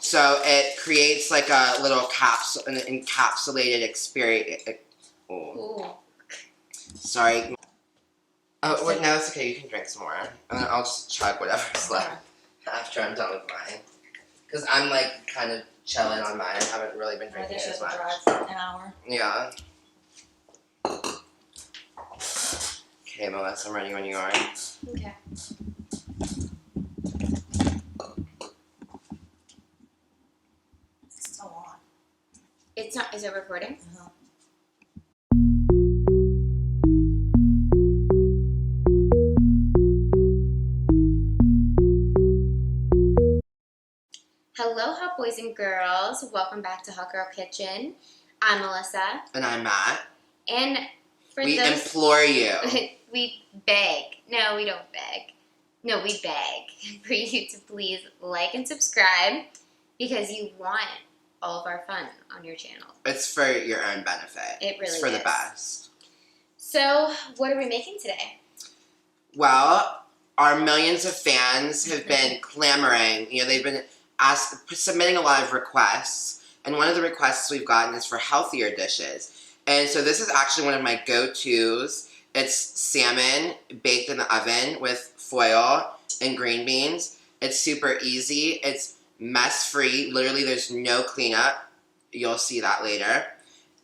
So it creates like a little capsule, an encapsulated experience. Ooh. Sorry. Oh, wait, no, it's okay. You can drink some more. And then I'll just chug whatever's left after I'm done with mine. Because I'm like kind of chilling on mine. I haven't really been drinking as much. Drive for an hour. Yeah. Okay, Melissa, I'm ready when you are. Okay. It's still on. It's not. Is it recording? Uh-huh. Hello, hot boys and girls. Welcome back to Hautegirlkitchen. I'm Melissa. And I'm Matt. And we implore you. We beg. No, we don't beg. No, we beg for you to please like and subscribe because you want all of our fun on your channel. It's for your own benefit. It really is. It's for the best. So, what are we making today? Well, our millions of fans have been clamoring. You know, they've been submitting a lot of requests. And one of the requests we've gotten is for healthier dishes. And so this is actually one of my go-tos. It's salmon baked in the oven with foil and green beans. It's super easy. It's mess-free. Literally, there's no cleanup. You'll see that later.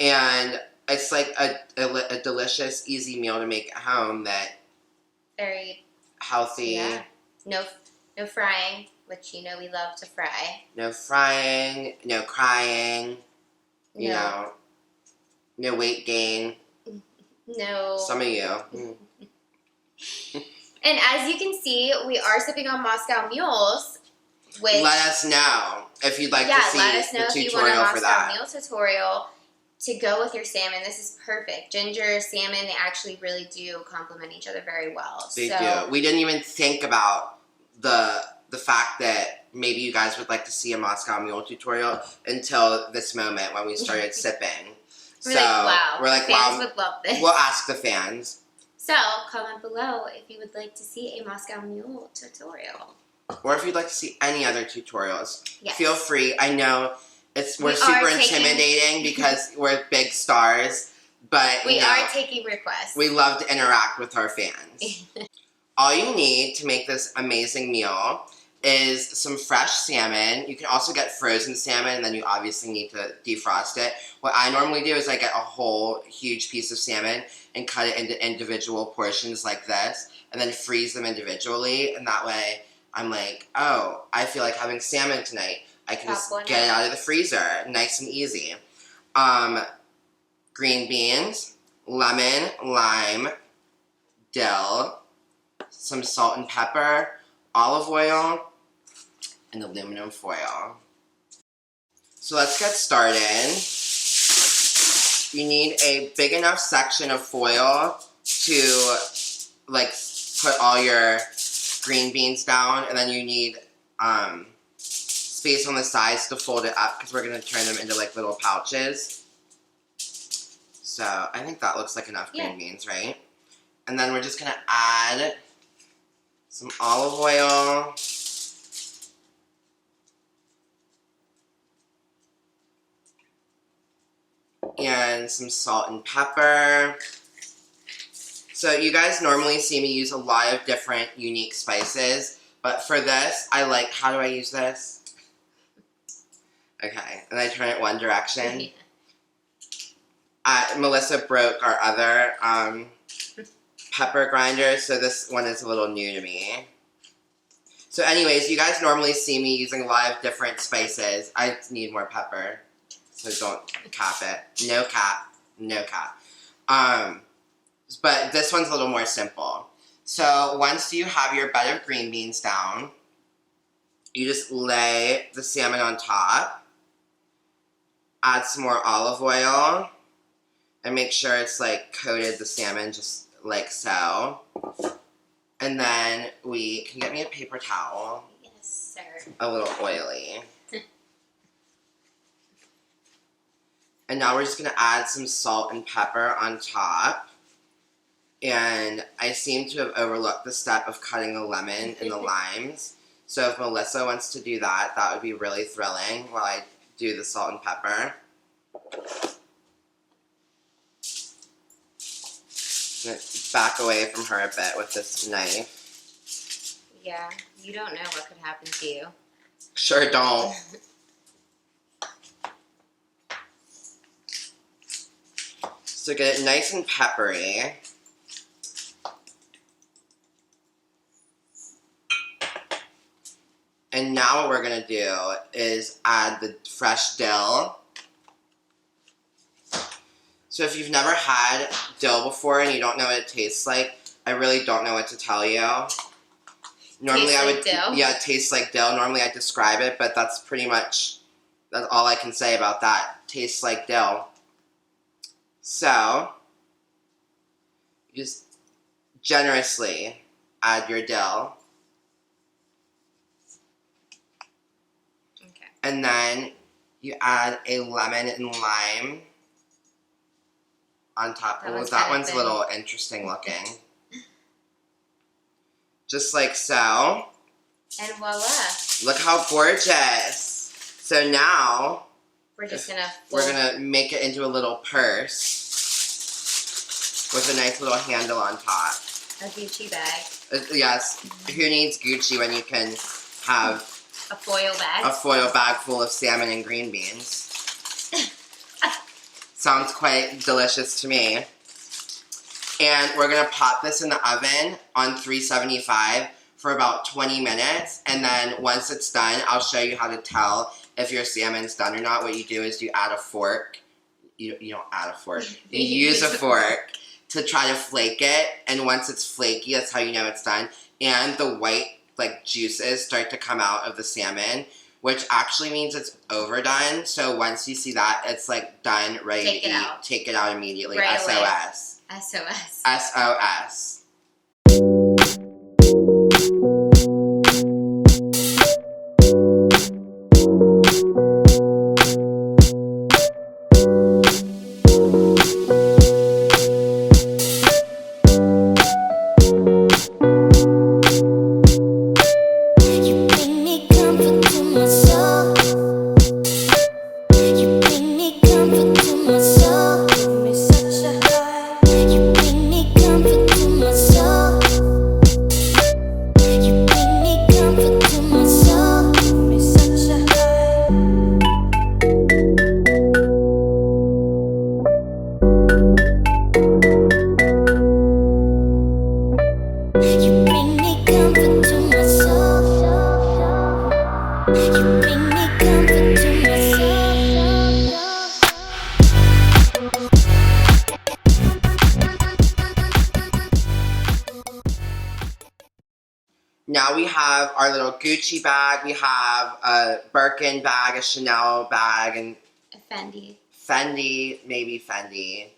And it's like a delicious, easy meal to make at home that very healthy. Yeah. No frying, which you know we love to fry. No frying, no crying, you know, no weight gain. No. Some of you. And as you can see, we are sipping on Moscow Mules. Which, let us know if you'd like to see let us know the if you want a tutorial for that. Moscow Mule tutorial to go with your salmon. This is perfect. Ginger, salmon, they actually really do complement each other very well. They do. We didn't even think about the fact that maybe you guys would like to see a Moscow Mule tutorial until this moment when we started sipping. We're like, wow. We're like, fans would love this. We'll ask the fans. So, comment below if you would like to see a Moscow Mule tutorial. Or if you'd like to see any other tutorials. Yes. Feel free. I know we're super intimidating because we're big stars, but we are taking requests. We love to interact with our fans. All you need to make this amazing meal is some fresh salmon. You can also get frozen salmon, and then you obviously need to defrost it. What I normally do is I get a whole huge piece of salmon and cut it into individual portions like this, and then freeze them individually, and that way I'm like, oh, I feel like having salmon tonight. I can just get it out of the freezer, nice and easy. Green beans, lemon, lime, dill, some salt and pepper, olive oil, and aluminum foil. So let's get started. You need a big enough section of foil to like put all your green beans down, and then you need space on the sides to fold it up because we're going to turn them into like little pouches. So I think that looks like enough green beans, right? And then we're just going to add some olive oil. And some salt and pepper. So you guys normally see me use a lot of different unique spices, but for this, I like, how do I use this? Okay, and I turn it one direction. Melissa broke our other pepper grinder, so this one is a little new to me. So anyways, you guys normally see me using a lot of different spices. I need more pepper, so don't cap it. No cap. No cap. But this one's a little more simple. So once you have your bed of green beans down, you just lay the salmon on top, add some more olive oil, and make sure it's like coated the salmon just like so. And then we can get me a paper towel. Yes, sir. A little oily. And now we're just going to add some salt and pepper on top. And I seem to have overlooked the step of cutting the lemon and the limes. So if Melissa wants to do that, that would be really thrilling while I do the salt and pepper. Back away from her a bit with this knife. Yeah, you don't know what could happen to you. Sure don't. So get it nice and peppery. And now what we're going to do is add the fresh dill. So if you've never had dill before and you don't know what it tastes like, I really don't know what to tell you. Normally Tastes I would, like dill? yeah, it tastes like dill. Normally I describe it, but that's pretty much, that's all I can say about that. Tastes like dill. So, just generously add your dill. Okay. And then you add a lemon and lime on top. That Oh, one's that kinda one's a thin. little interesting looking. Just like so. And voila. Look how gorgeous. So now We're just gonna we're gonna make it into a little purse with a nice little handle on top. a Gucci bag. Yes, who needs Gucci when you can have A foil bag. a foil bag full of salmon and green beans? Sounds quite delicious to me. And we're gonna pop this in the oven on 375 for about 20 minutes. And then once it's done, I'll show you how to tell if your salmon's done or not. What you do is you add a fork. You don't add a fork. You use a fork to try to flake it. And once it's flaky, that's how you know it's done. And the white juices start to come out of the salmon, which actually means it's overdone. So once you see that, it's done, ready to eat. Out. Take it out immediately. Right SOS. SOS. SOS. Now we have our little Gucci bag, we have a Birkin bag, a Chanel bag, and A Fendi. Fendi, maybe Fendi.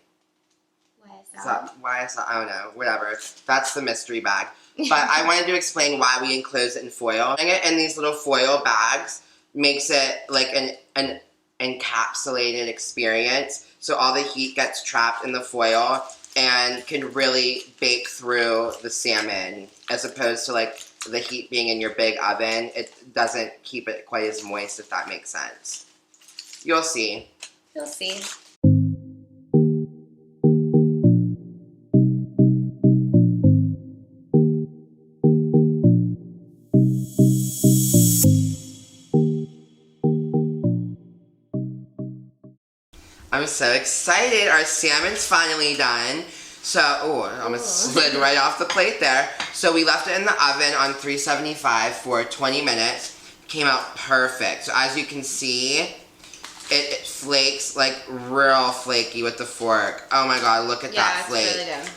YSL. YSL, I don't know, whatever. That's the mystery bag. But I wanted to explain why we enclose it in foil. Putting it in these little foil bags makes it like an encapsulated experience. So all the heat gets trapped in the foil and can really bake through the salmon, as opposed to the heat being in your big oven. It doesn't keep it quite as moist, if that makes sense. You'll see. You'll see. I'm so excited. Our salmon's finally done. So, oh, I almost slid right off the plate there. So we left it in the oven on 375 for 20 minutes. Came out perfect. So as you can see, it flakes real flaky with the fork. Oh my god, look at that flake. Yeah, it's really good.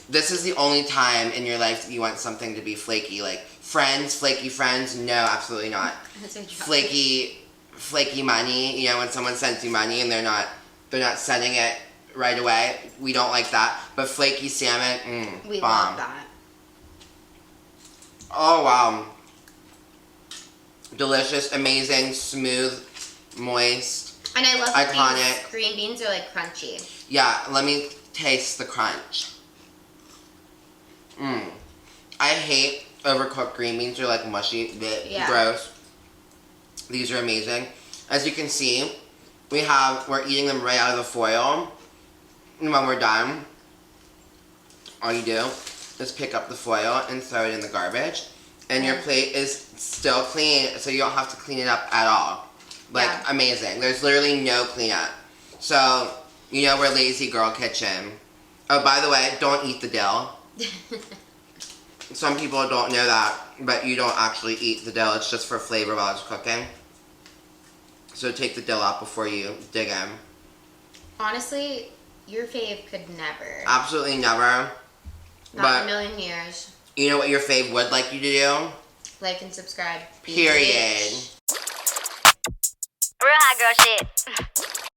This is the only time in your life that you want something to be flaky. Friends, flaky friends, no, absolutely not. Flaky money, when someone sends you money and they're not sending it right away. We don't like that. But flaky salmon, We bomb. love that. Oh wow. Delicious, amazing, smooth, moist. And I love iconic. That these green beans are crunchy. Yeah, let me taste the crunch. I hate overcooked green beans are like mushy, gross. These are amazing. As you can see, we're eating them right out of the foil. And when we're done, all you do is pick up the foil and throw it in the garbage. And your plate is still clean, so you don't have to clean it up at all. Like, amazing. There's literally no cleanup. So, you know, we're Lazy Girl Kitchen. Oh, by the way, don't eat the dill. Some people don't know that, but you don't actually eat the dill. It's just for flavor while it's cooking. So take the dill out before you dig in. Honestly, your fave could never. Absolutely never. Not in a million years. You know what your fave would like you to do? Like and subscribe. Period. Real hot girl shit.